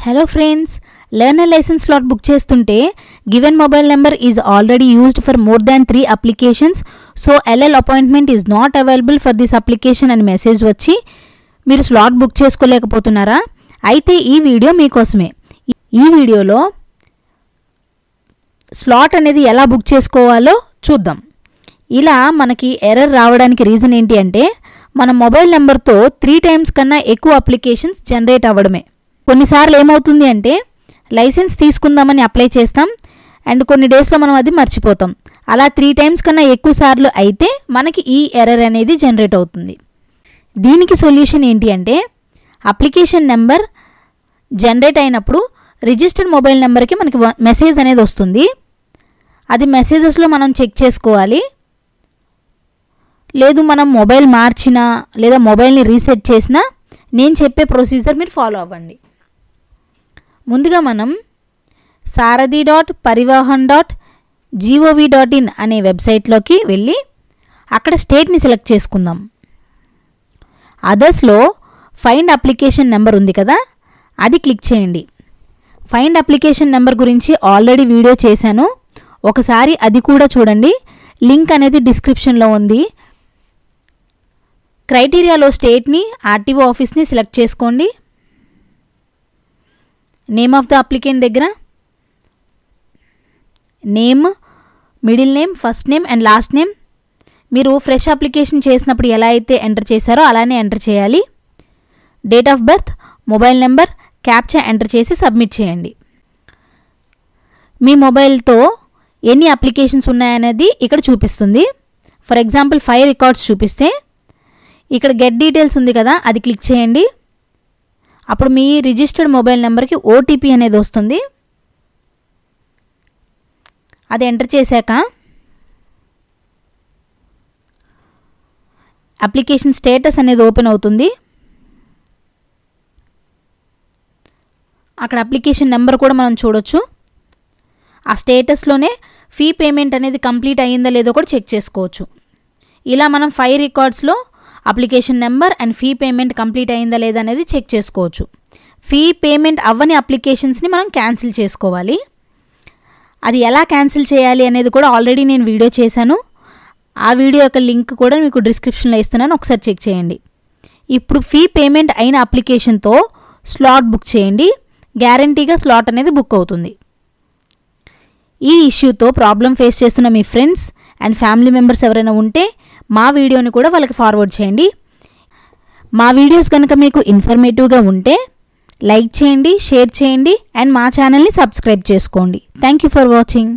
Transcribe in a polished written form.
Hello friends, learner license slot book chestunte given mobile number is already used for more than 3 applications, so LL appointment is not available for this application అని message వచ్చి మీరు slot book చేసుకోలేకపోతున్నారా? అయితే ఈ video మీకోసమే. ఈ వీడియోలో slot అనేది ఎలా బుక్ చేసుకోవాలో చూద్దాం. ఇలా మనకి ఎర్రర్ రావడానికి రీజన్ ఏంటి అంటే మన మొబైల్ నెంబర్తో 3 టైమ్స్ కన్నా ఎక్కువ అప్లికేషన్స్ జనరేట్ అవ్వడమే. కొన్నిసార్లు ఏమవుతుంది అంటే లైసెన్స్ తీసుకుందామని అప్లై చేస్తాం అండ్ కొన్ని డేస్లో మనం అది మర్చిపోతాం. అలా 3 టైమ్స్ కన్నా ఎక్కువ సార్లు అయితే మనకి ఈ ఎర్రర్ అనేది జనరేట్ అవుతుంది. దీనికి సొల్యూషన్ ఏంటి అంటే అప్లికేషన్ నెంబర్ జనరేట్ అయినప్పుడు రిజిస్టర్డ్ మొబైల్ నెంబర్కి మనకి మెసేజ్ అనేది వస్తుంది. అది మెసేజెస్లో మనం చెక్ చేసుకోవాలి. లేదు మనం మొబైల్ మార్చినా లేదా మొబైల్ని రీసెట్ చేసినా నేను చెప్పే ప్రొసీజర్ మీరు ఫాలో అవ్వండి. ముందుగా మనం saradi.parivahan.gov.in అనే వెబ్సైట్లోకి వెళ్ళి అక్కడ స్టేట్ని సెలెక్ట్ చేసుకుందాం. అదర్స్లో ఫైండ్ అప్లికేషన్ నెంబర్ ఉంది కదా, అది క్లిక్ చేయండి. ఫైండ్ అప్లికేషన్ నెంబర్ గురించి ఆల్రెడీ వీడియో చేశాను, ఒకసారి అది కూడా చూడండి. లింక్ అనేది డిస్క్రిప్షన్లో ఉంది. క్రైటీరియాలో స్టేట్ని ఆర్టీఓ ఆఫీస్ని సెలెక్ట్ చేసుకోండి. నేమ్ ఆఫ్ ద అప్లికెంట్ దగ్గర name, middle name, first name and last name మీరు ఫ్రెష్ అప్లికేషన్ చేసినప్పుడు ఎలా అయితే ఎంటర్ చేశారో అలానే ఎంటర్ చేయాలి. Date of birth, mobile number, captcha enter చేసి సబ్మిట్ చేయండి. మీ మొబైల్తో ఎన్ని అప్లికేషన్స్ ఉన్నాయనేది ఇక్కడ చూపిస్తుంది. ఫర్ ఎగ్జాంపుల్ 5 రికార్డ్స్ చూపిస్తే ఇక్కడ గెట్ డీటెయిల్స్ ఉంది కదా, అది క్లిక్ చేయండి. అప్పుడు మీ రిజిస్టర్డ్ మొబైల్ నెంబర్కి ఓటీపీ అనేది వస్తుంది. అది ఎంటర్ చేశాక అప్లికేషన్ స్టేటస్ అనేది ఓపెన్ అవుతుంది. అక్కడ అప్లికేషన్ నెంబర్ కూడా మనం చూడొచ్చు. ఆ స్టేటస్లోనే ఫీ పేమెంట్ అనేది కంప్లీట్ అయ్యిందా లేదో కూడా చెక్ చేసుకోవచ్చు. ఇలా మనం 5 రికార్డ్స్లో application number and fee payment complete అయిందా లేదా అనేది చెక్ చేసుకోవచ్చు. ఫీ పేమెంట్ అవ్వని అప్లికేషన్స్ని మనం క్యాన్సిల్ చేసుకోవాలి. అది ఎలా క్యాన్సిల్ చేయాలి అనేది కూడా ఆల్రెడీ నేను వీడియో చేశాను. ఆ వీడియో యొక్క లింక్ కూడా మీకు డిస్క్రిప్షన్లో ఇస్తున్నాను, ఒకసారి చెక్ చేయండి. ఇప్పుడు ఫీ పేమెంట్ అయిన అప్లికేషన్తో స్లాట్ బుక్ చేయండి. గ్యారంటీగా స్లాట్ అనేది బుక్ అవుతుంది. ఈ ఇష్యూతో ప్రాబ్లం ఫేస్ చేస్తున్న మీ ఫ్రెండ్స్ అండ్ ఫ్యామిలీ మెంబర్స్ ఎవరైనా ఉంటే మా వీడియోని కూడా వాళ్ళకి ఫార్వర్డ్ చేయండి. మా వీడియోస్ కనుక మీకు ఇన్ఫర్మేటివ్గా ఉంటే లైక్ చేయండి, షేర్ చేయండి అండ్ మా ఛానల్ని సబ్స్క్రైబ్ చేసుకోండి. Thank you for watching.